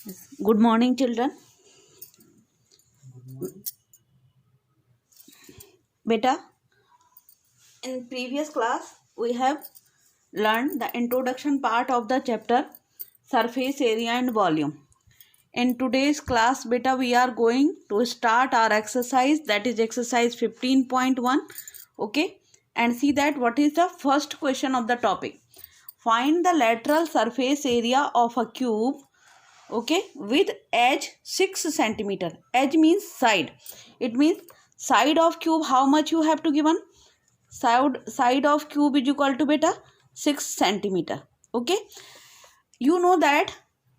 Good morning, children. Beta, in previous class, we have learned the introduction part of the chapter surface area and volume. In today's class, beta, we are going to start our exercise, that is exercise 15.1. Okay, and see that what is the first question of the topic. Find the lateral surface area of a cube, okay, with edge 6 centimeter. Edge means side. It means side of cube, how much you have to given? Side of cube is equal to beta 6 centimeter. Okay, you know that.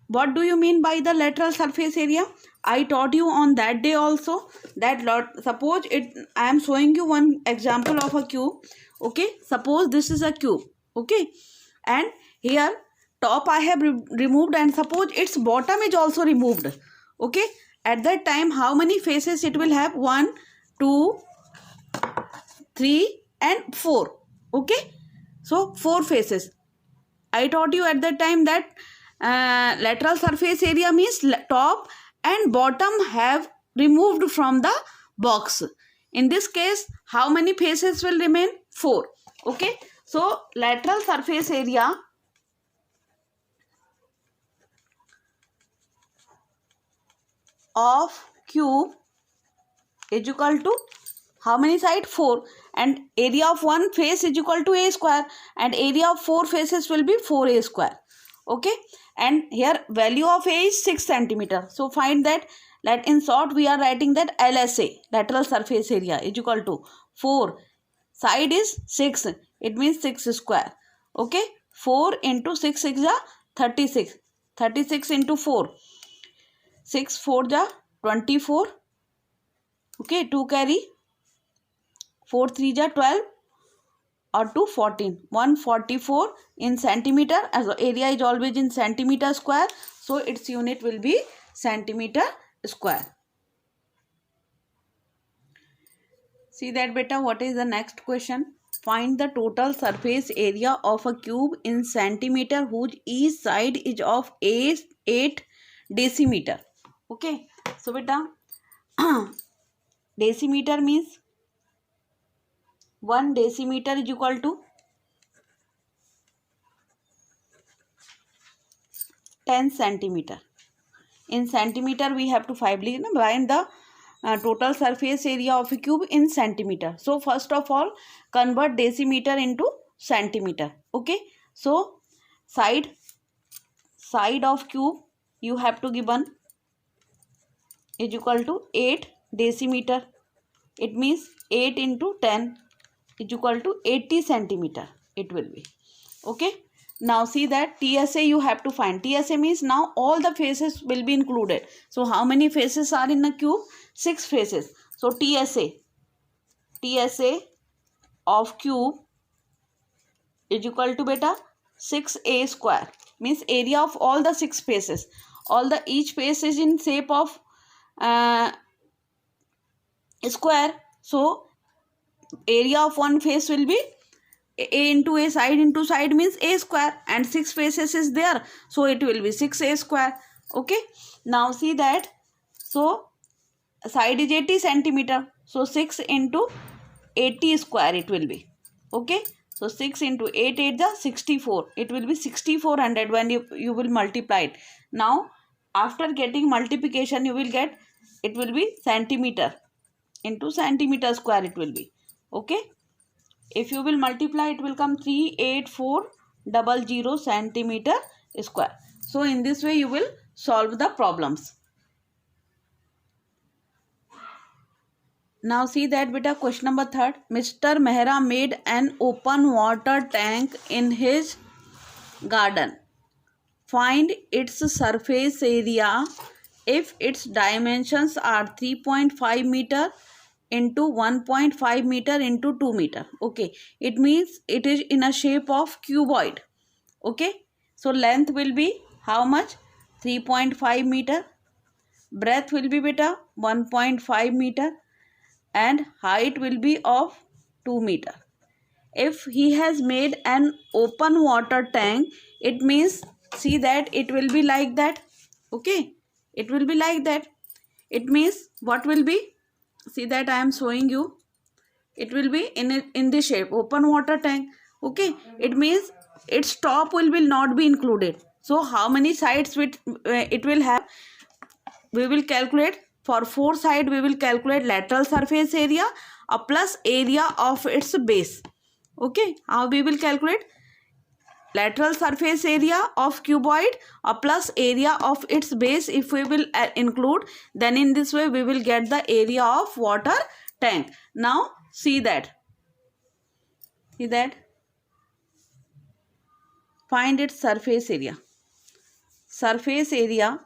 What do you mean by the lateral surface area? I taught you on that day also that suppose I am showing you one example of a cube. Okay, suppose this is a cube. Okay, and here top I have removed, and suppose its bottom is also removed. Okay, at that time how many faces it will have? 1, 2, 3 and 4. Okay, so 4 faces. I taught you at that time that lateral surface area means top and bottom have removed from the box. In this case, how many faces will remain? 4. Okay, so lateral surface area of cube is equal to how many side? 4, and area of one face is equal to a square, and area of 4 faces will be 4a square. Okay, and here value of a is 6 centimeter. So find that. Let in short we are writing that LSA, lateral surface area, is equal to 4, side is 6, it means 6 square. Okay, 4 into 6 is 36, 36 into 4, 6 4 24. Okay, 2 carry, 4 3 12 or 2 14, 144 in centimeter, as area is always in centimeter square, so its unit will be centimeter square. See that beta, what is the next question? Find the total surface area of a cube in centimeter whose each side is of 8 decimeter. Okay, so beta decimeter means 1 decimeter is equal to 10 centimeter. In centimeter we have to find the total surface area of a cube in centimeter. So first of all convert decimeter into centimeter. Okay, so side of cube you have to given is equal to 8 decimeter. It means 8 into 10 is equal to 80 centimeter it will be. Okay, now see that TSA you have to find. TSA means now all the faces will be included. So how many faces are in a cube? 6 faces. So TSA of cube is equal to beta 6a square, means area of all the 6 faces. All the each face is in shape of square, so area of one face will be a into a, side into side means a square, and 6 faces is there, so it will be 6a square. Okay, now see that. So side is 80 centimeter, so 6 into 80 square it will be. Okay, so 6 into 8 is the 64, it will be 6400 when you will multiply it. Now after getting multiplication you will get, it will be centimeter into centimeter square it will be. Okay, if you will multiply it will come 38400 centimeter square. So in this way you will solve the problems. Now see that beta, question number 3rd. Mr. Mehra made an open water tank in his garden. Find its surface area if its dimensions are 3.5 meter into 1.5 meter into 2 meter. Okay, it means it is in a shape of cuboid. Okay, so length will be how much? 3.5 meter. Breadth will be beta 1.5 meter, and height will be of 2 meter. If he has made an open water tank, it means, see that it will be like that. Okay, It will be like that. It means what will be? See that I am showing you. It will be in this shape, open water tank. Okay, it means its top will not be included. So how many sides it will have? We will calculate. For 4 side we will calculate lateral surface area plus area of its base. Okay, how we will calculate? Lateral surface area of cuboid plus area of its base. If we will include, then in this way we will get the area of water tank. Now see that. Find its surface area. Surface area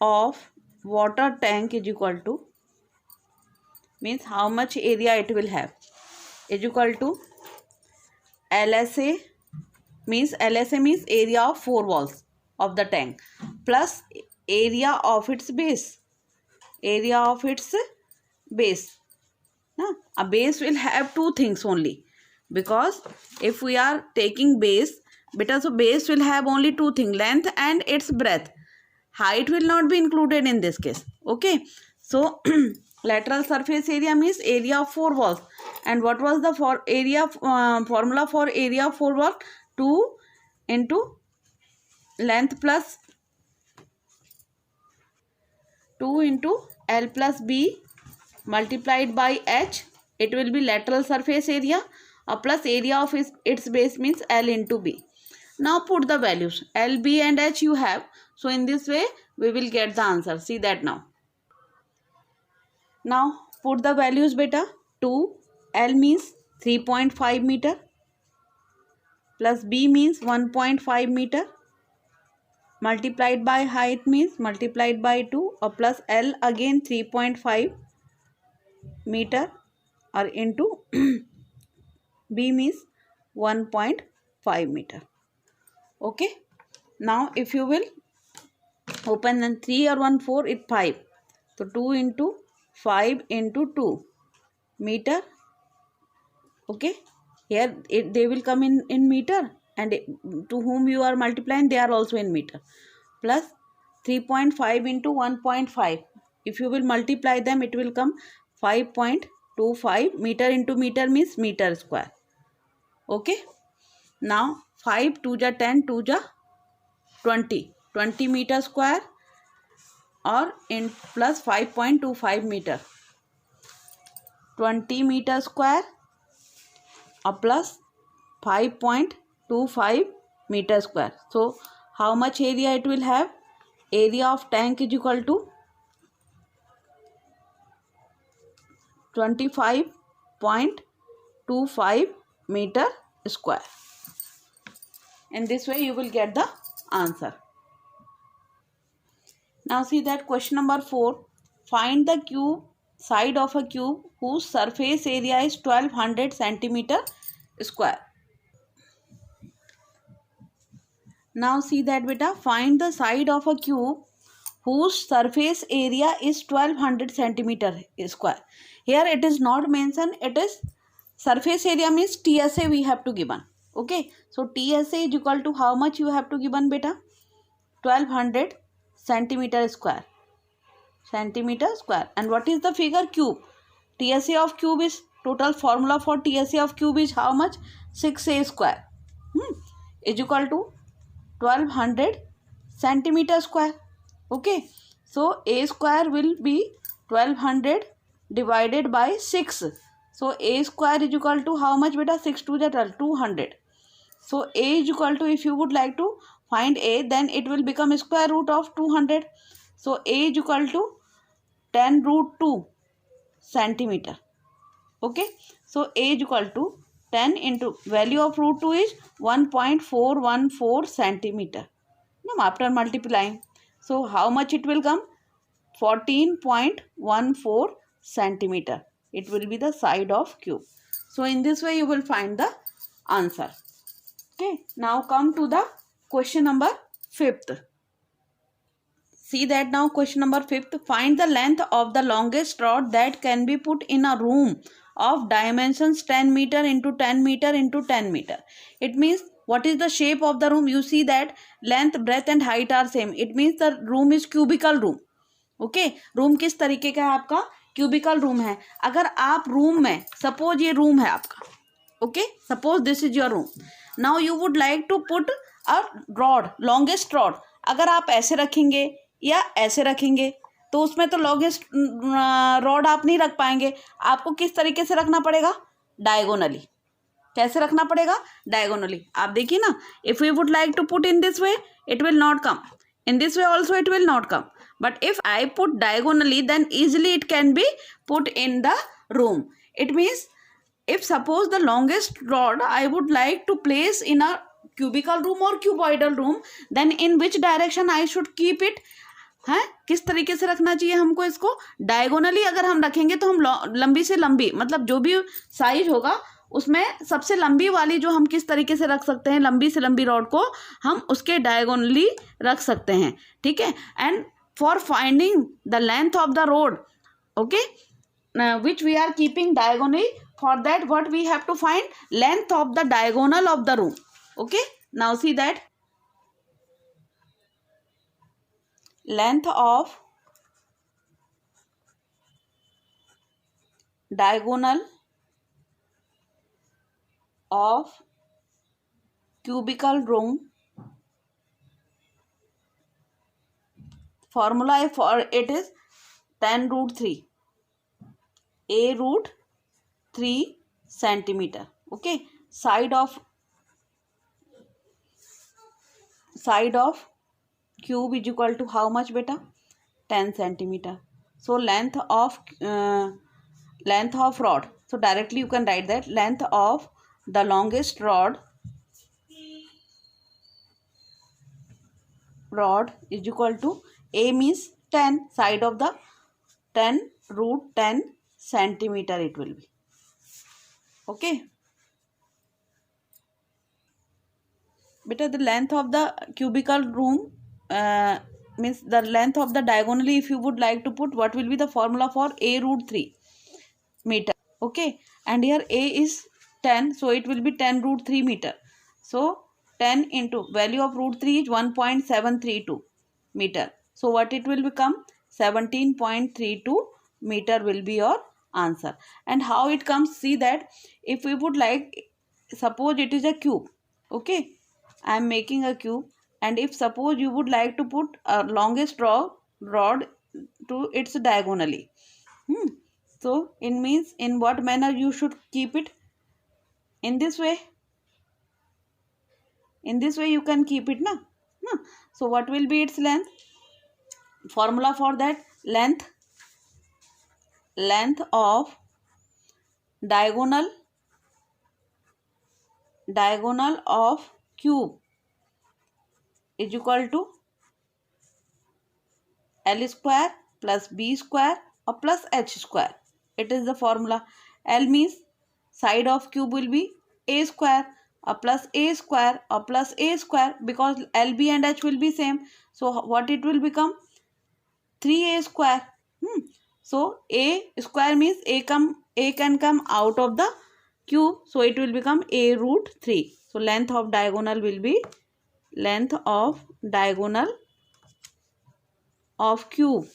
of water tank is equal to, means how much area it will have, is equal to LSA, means area of 4 walls of the tank plus area of its base. A base will have 2 things only, because if we are taking base, so base will have only 2 things, length and its breadth. Height will not be included in this case. Okay, so lateral surface area means area of 4 walls. And what was the formula for area of 4 walls? 2 into length plus 2 into L plus B multiplied by H. It will be lateral surface area plus area of its base, means L into B. Now put the values. L, B and H you have. So in this way we will get the answer. See that now. Now put the values beta. 2, L means 3.5 meter plus B means 1.5 meter multiplied by height means multiplied by 2 or plus L again 3.5 meter or into B means 1.5 meter. Okay. Now if you will open, then 3 or 1 4, it 5. So 2 into 5 into 2 meter. Okay. Here they will come in meter, and to whom you are multiplying, they are also in meter. Plus 3.5 into 1.5. If you will multiply them, it will come 5.25. Meter into meter means meter square. Okay. Now 5 2 ja 10, 2 ja 20. 20 meter square or in plus 5.25 meter. 20 meter square or plus 5.25 meter square. So how much area it will have? Area of tank is equal to 25.25 meter square. In this way you will get the answer. Now see that question number 4. Find the cube side of a cube whose surface area is 1200 centimeter square. Now see that beta, find the side of a cube whose surface area is 1200 centimeter square. Here it is not mentioned, it is surface area means TSA we have to given. Okay, so TSA is equal to how much you have to given beta? 1200 centimeter square. And what is the figure? Cube. TSA of cube is, total formula for TSA of cube is how much? 6a square is equal to 1200 centimeter square. Okay, so a square will be 1200 divided by 6. So a square is equal to how much beta? 6 to the 200. So a is equal to, if you would like to find a, then it will become square root of 200. So a is equal to 10 root 2 centimeter. Okay, so a is equal to 10 into value of root 2 is 1.414 centimeter. Now after multiplying, so how much it will come? 14.14 centimeter. It will be the side of cube. So in this way you will find the answer. Okay, now come to the question number 5th. See that now, question number 5th. Find the length of the longest rod that can be put in a room of dimensions 10 meter into 10 meter into 10 meter. It means what is the shape of the room? You see that length, breadth and height are same. It means the room is cubical room. Okay, room किस तरीके का है आपका? Cubicle room है. अगर आप room में, suppose ये रूम है आपका, okay, suppose this is your room. Now you would like to put a rod, longest rod. अगर आप ऐसे रखेंगे या ऐसे रखेंगे तो उसमें तो लॉन्गेस्ट रॉड आप नहीं रख पाएंगे. आपको किस तरीके से रखना पड़ेगा? डायगोनली. कैसे रखना पड़ेगा? डायगोनली. आप देखिए ना, if we would like to put in this way, it will not come. In this way also it will not come. But if I put diagonally, then easily it can be put in the room. It means if suppose the longest rod I would like to place in a cubical room or cuboidal room, then in which direction I should keep it? है, किस तरीके से रखना चाहिए हमको इसको? Diagonally अगर हम रखेंगे तो हम लंबी से लंबी, मतलब जो भी साइज होगा उसमें सबसे लंबी वाली जो हम किस तरीके से रख सकते हैं, लंबी से लंबी रॉड को हम उसके डायगोनली रख सकते हैं. ठीक है. And for finding the length of the road, okay, which we are keeping diagonally, for that what we have to find? Length of the diagonal of the room. Okay, now see that length of diagonal of cubical room, formula for it is 10 root 3, a root 3 centimeter. Okay, side of cube is equal to how much beta? 10 centimeter. So length of rod, so directly you can write that length of the longest rod is equal to a means 10, side of the 10 root 10 centimeter it will be. Okay beta, the length of the cubical room means the length of the diagonally, if you would like to put, what will be the formula for a root 3 meter? Okay, and here a is 10, so it will be 10 root 3 meter. So 10 into value of root 3 is 1.732 meter. So what it will become? 17.32 meter will be your answer. And how it comes? See that if we would like, suppose it is a cube. Okay, I am making a cube. And if suppose you would like to put a longest rod to its diagonally, so it means in what manner you should keep it? In this way. In this way you can keep it, na? So what will be its length? Formula for that: length of diagonal of cube is equal to L square plus B square or plus H square. It is the formula. L means side of cube will be A square or plus A square or plus A square, because LB and H will be same. So what it will become? 3A square. So A square means A can come out of the cube. So it will become A root 3. So length of diagonal will be length of diagonal of cube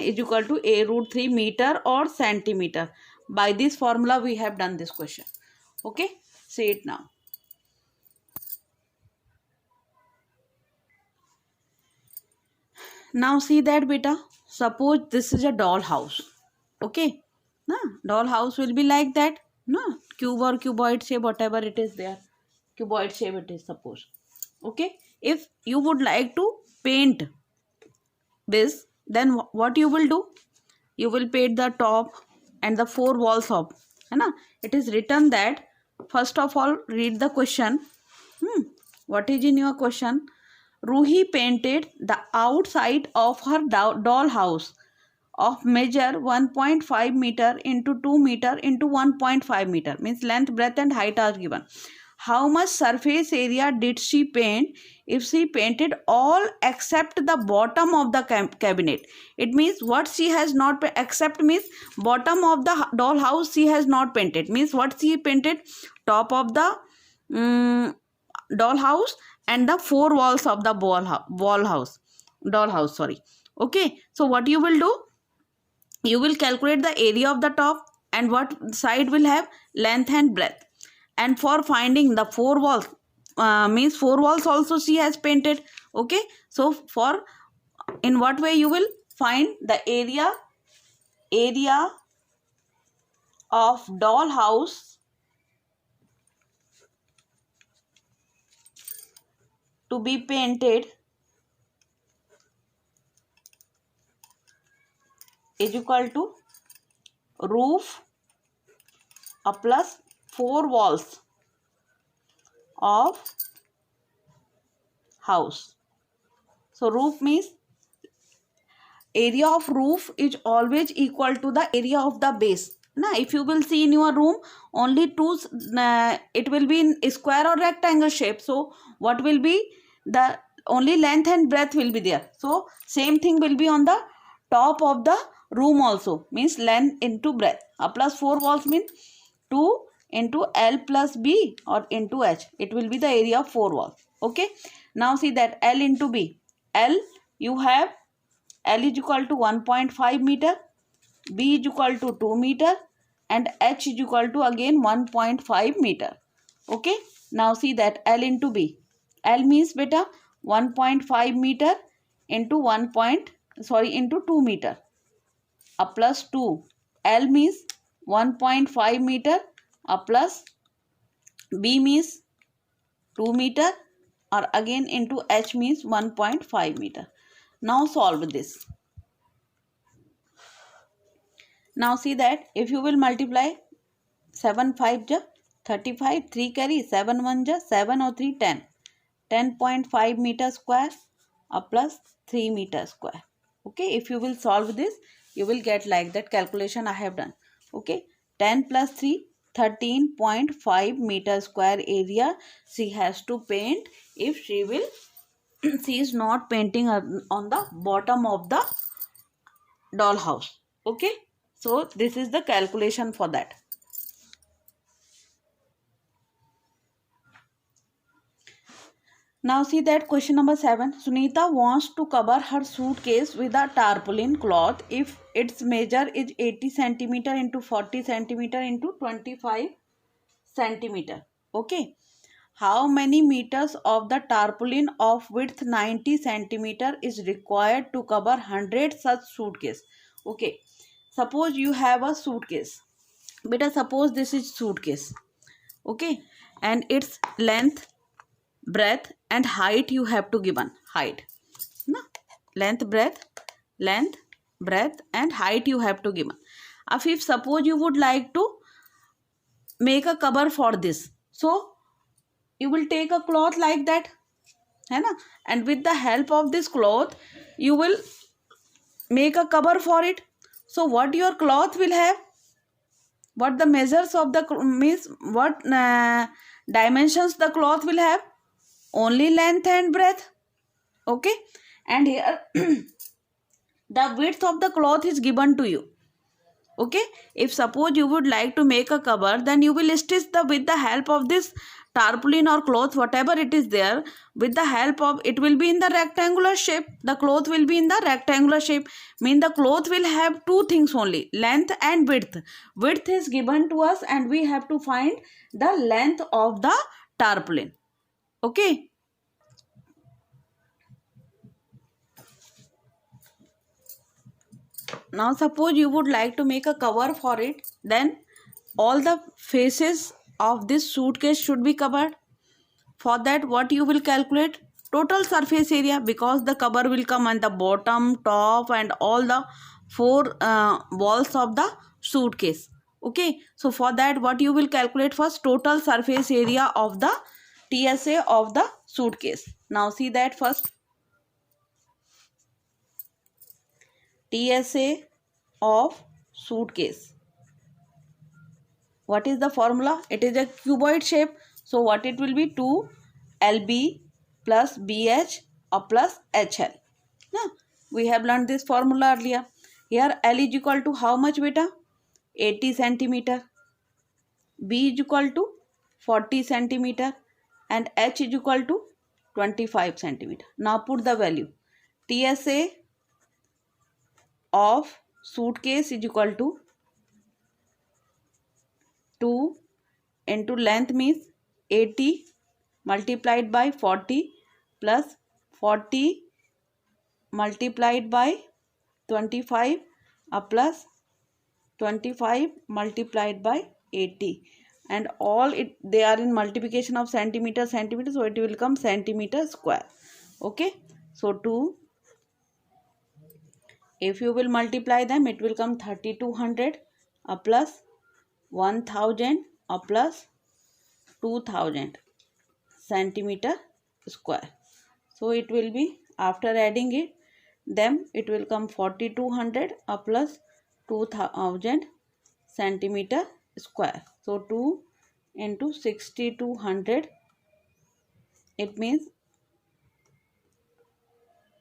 is equal to a root 3 meter or centimeter. By this formula we have done this question. Okay, say it now. Now see that beta, suppose this is a doll house. Okay, doll house will be like that, cube or cuboid shape, whatever it is there, cuboid shape it is, suppose. Okay, if you would like to paint this, then what you will do? You will paint the top and the 4 walls of, it is written that, first of all read the question. What is in your question? Ruhi painted the outside of her doll house of measure 1.5 meter into 2 meter into 1.5 meter, means length, breadth and height are given. How much surface area did she paint if she painted all except the bottom of the cabinet? It means what she has not except means bottom of the doll house she has not painted, means what she painted? Top of the doll house and the four walls of the doll house, sorry. Okay, so what you will do, you will calculate the area of the top and what side will have length and breadth. And for finding the four walls, means four walls also she has painted. Okay, so for in what way you will find the area of doll house to be painted is equal to roof plus four walls of house. So roof means area of roof is always equal to the area of the base. Now if you will see in your room, only two, it will be in square or rectangle shape. So what will be the only length and breadth will be there. So same thing will be on the top of the room also, means length into breadth. Plus four walls mean 2 into L plus B or into H. It will be the area of four walls. Okay, now see that L into B. L, you have L is equal to 1.5 meter, B is equal to 2 meter and H is equal to again 1.5 meter. Okay, now see that L into B. L means beta 1.5 meter into into 2 meter. Plus 2. L means 1.5 meter plus B means 2 meter or again into H means 1.5 meter. Now solve this. Now see that if you will multiply 7 5 ja 35, 3 carry 7 1 ja 7 or 3 10. 10.5 meter square plus 3 meter square. Okay, if you will solve this, you will get like that calculation I have done. Okay, 10 plus 3, 13.5 meter square area she has to paint if she will she is not painting on the bottom of the doll house. Okay, so this is the calculation for that. Now see that question number 7. Sunita wants to cover her suitcase with a tarpaulin cloth if its measure is 80 centimeter into 40 centimeter into 25 centimeter. Okay. How many meters of the tarpaulin of width 90 centimeter is required to cover 100 such suitcase? Okay. Suppose you have a suitcase. Beta, suppose this is suitcase. Okay. And its length, breadth and height you have to given. Height. No? Length, breadth and height you have to given. If suppose you would like to make a cover for this. So you will take a cloth like that. है ना? And with the help of this cloth, you will make a cover for it. So what your cloth will have? What the measures of the means what dimensions the cloth will have? Only length and breadth. Okay, and here the width of the cloth is given to you. Okay, if suppose you would like to make a cover, then you will stitch with the help of this tarpaulin or cloth, whatever it is there, with the help of it will be in the rectangular shape. The cloth will be in the rectangular shape. Mean the cloth will have two things only, length and width. Width is given to us and we have to find the length of the tarpaulin. Okay. Now suppose you would like to make a cover for it, then all the faces of this suitcase should be covered. For that what you will calculate? Total surface area, because the cover will come on the bottom, top and all the four walls of the suitcase. Okay, so for that what you will calculate first? Total surface area of the TSA of the suitcase. Now see that first. TSA of suitcase. What is the formula? It is a cuboid shape. So what it will be? 2 LB plus BH or plus HL. Now, we have learned this formula earlier. Here L is equal to how much beta? 80 centimeter. B is equal to 40 centimeter. and h is equal to 25 centimeter. Now put the value. TSA of suitcase is equal to 2 into length means 80 multiplied by 40 plus 40 multiplied by 25 plus 25 multiplied by 80, and all they are in multiplication of centimeter, so it will come centimeter square. Okay, so 2, if you will multiply them, it will come 3200 plus 1000 plus 2000 centimeter square. So it will be, after adding it, then it will come 4200 plus 2000 centimeter square. So 2 into 6200, it means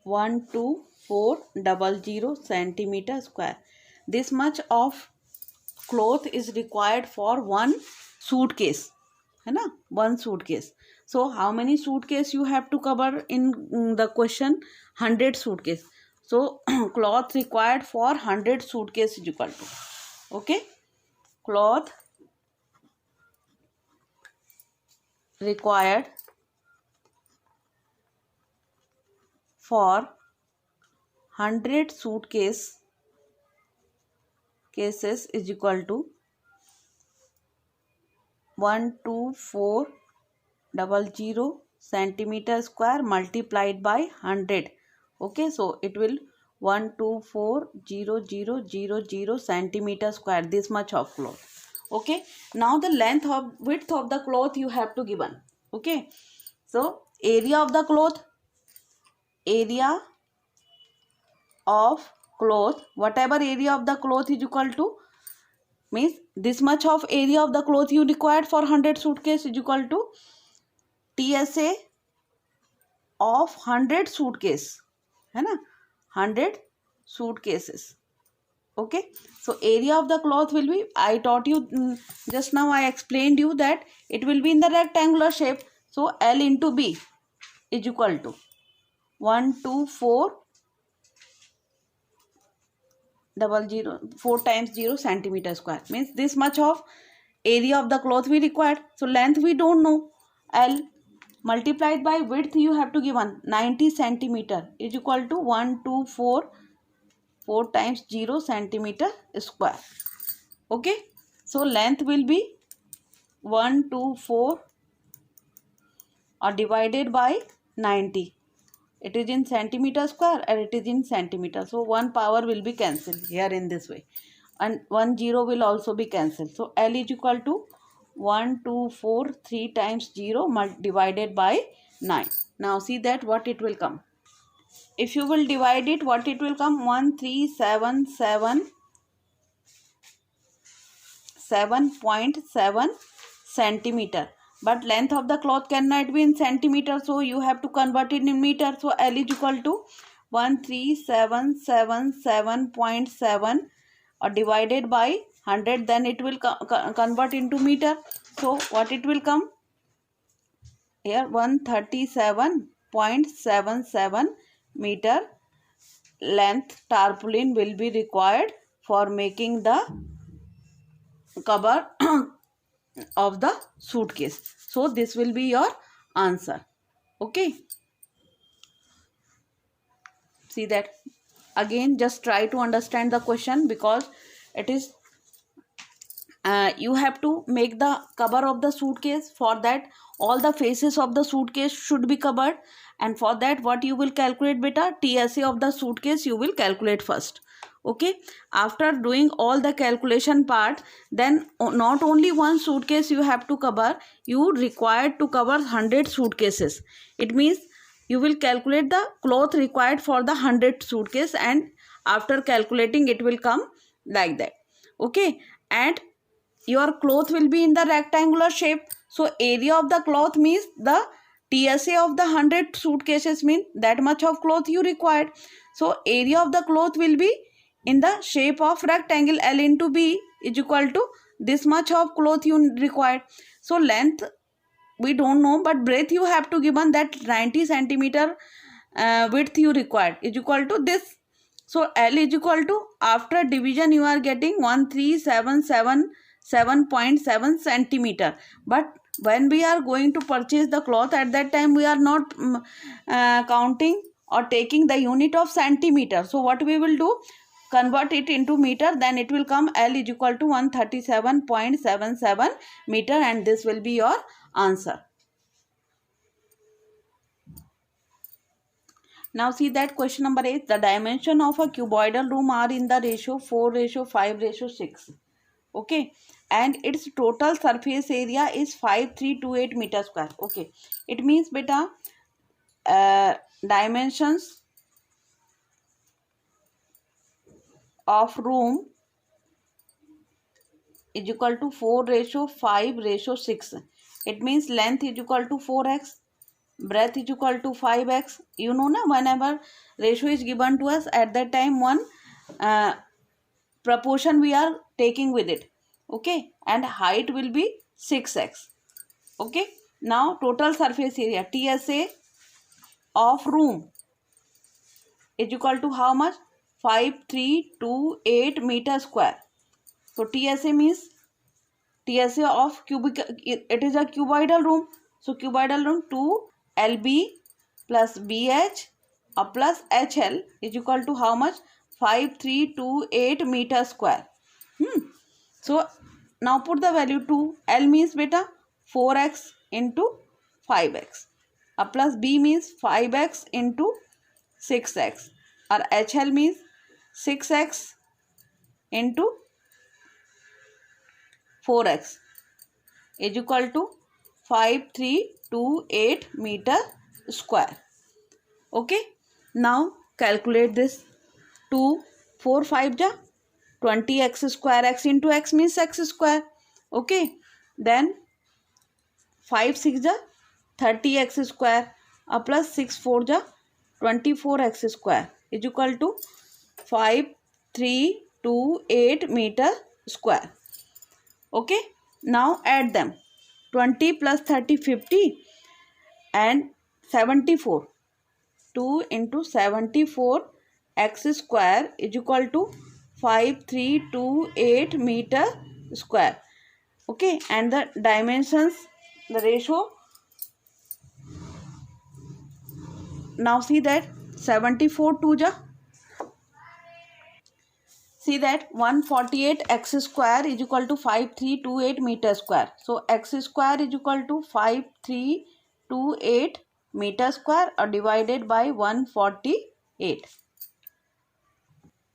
12400 centimeter square. This much of cloth is required for one suitcase, है ना, one suitcase. So how many suitcase you have to cover in the question? 100 suitcase. So cloth required for 100 suitcase is equal to, okay, cloth required for 100 suitcases is equal to 12400 centimeter square multiplied by 100. Okay, so it will 1240000 centimeter square, this much of cloth. Okay, now the width of the cloth you have to given. Okay, so area of cloth, whatever area of the cloth is equal to, means this much of area of the cloth you required for 100 suitcase is equal to TSA of 100 suitcase, है ना, 100 suitcases. Okay, so area of the cloth will be, I taught you just now, I explained you that it will be in the rectangular shape. So L into B is equal to 12400 4 times 0 centimeter square, means this much of area of the cloth we required. So length we don't know, L multiplied by width you have to given 90 centimeter is equal to 124 4 times 0 centimeter square. Okay, so length will be 124 divided by 90. It is in centimeter square and it is in centimeter. So one power will be cancelled here in this way, and 1 0 will also be cancelled. So L is equal to 124 3 times 0 divided by 9. Now see that what it will come. If you will divide it, what it will come? 1377.7 centimeter. But length of the cloth cannot be in centimeter, so you have to convert it in meter. So L is equal to 13777.7 divided by 100, then it will convert into meter. So what it will come here? 137.77 meter length tarpaulin will be required for making the cover of the suitcase. So this will be your answer. Okay, see that again, just try to understand the question, because it is you have to make the cover of the suitcase. For that, all the faces of the suitcase should be covered, and for that what you will calculate, beta? TSA of the suitcase you will calculate first. Okay, after doing all the calculation part, then not only one suitcase you have to cover, you required to cover 100 suitcases. It means you will calculate the cloth required for the 100 suitcase, and after calculating it will come like that. Okay, and your cloth will be in the rectangular shape. So area of the cloth means the TSA of the 100 suitcases means that much of cloth you required. So area of the cloth will be in the shape of rectangle. L into B is equal to this much of cloth you required. So length we don't know, but breadth you have to given that 90 centimeter width you required is equal to this. So L is equal to, after division you are getting 13777.7 centimeter. But when we are going to purchase the cloth, at that time we are not counting or taking the unit of centimeter. So what we will do, convert it into meter, then it will come L is equal to 137.77 meter, and this will be your answer. Now see that question number 8. The dimension of a cuboidal room are in the ratio 4:5:6. Okay. And its total surface area is 5328 meter square. Okay. It means beta dimensions of room is equal to 4:5:6. It means length is equal to 4x. Breadth is equal to 5x. You know na, whenever ratio is given to us, at that time one proportion we are taking with it. Okay. And height will be 6x. Okay. Now total surface area TSA of room is equal to how much? 5328 meter square. So TSA means TSA of cubic, it is a cuboidal room. So cuboidal room 2LB plus BH plus HL is equal to how much? 5328 meter square. So now put the value 2. L means beta 4x into 5x. Plus B means 5x into 6x. Or HL means 6x into 4x is equal to 5328 meter square. Okay. Now calculate this. 2, 4, 5 ja 20x square, x into x means x square. Okay. Then 5 6 ja 30x square plus 6 4 ja 24x square is equal to 5328 meter square. Okay. Now add them. 20 plus 30 50 and 74. 2 into 74 x square is equal to 5328 meter square. Okay. And the dimensions, the ratio. Now see that 74 2 ja. See that 148 x square is equal to 5328 meter square. So x square is equal to 5328 meter square divided by 148.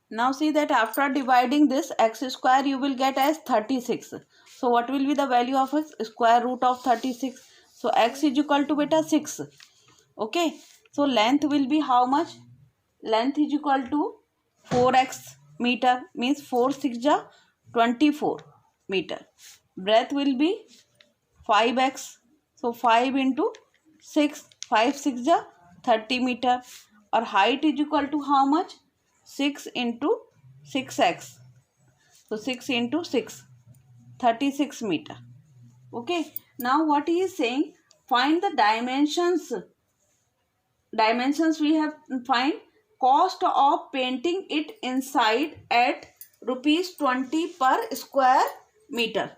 Now see that after dividing this x square you will get as 36. So what will be the value of x? Square root of 36. So x is equal to beta 6. Okay. So length will be how much? Length is equal to 4x meter, means 4 6 ja 24 meter. Breadth will be 5x. So 5 into 6, 5 6 ja 30 meter. Or height is equal to how much? 6 into 6x. So 6 into 6, 36 meter. Okay. Now what he is saying, find the dimensions. Dimensions we have find. Cost of painting it inside at ₹20 per square meter.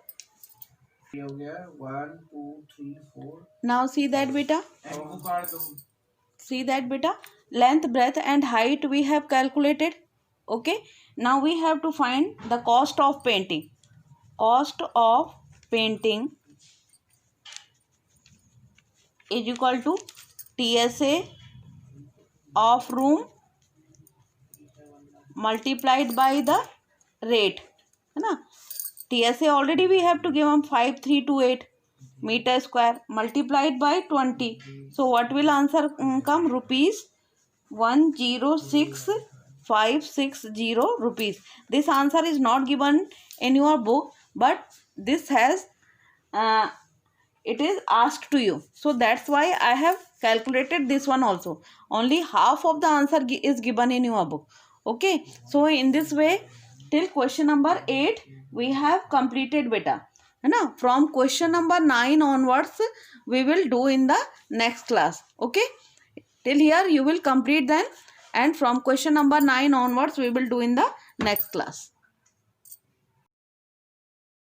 हो गया 1 2 3 4. Now see that beta. See that beta. Length, breadth and height we have calculated. Okay. Now we have to find the cost of painting. Cost of painting is equal to TSA of room multiplied by the rate. है TSA already we have to give them 5328 meter square multiplied by 20. So what will answer come? ₹106,560 rupees. This answer is not given in your book, but this has it is asked to you. So that's why I have calculated this one also. Only half of the answer is given in your book. Okay. So in this way, till question number 8 we have completed beta. है ना. From question number 9 onwards we will do in the next class. Okay, till here you will complete then, and from question number 9 onwards we will do in the next class.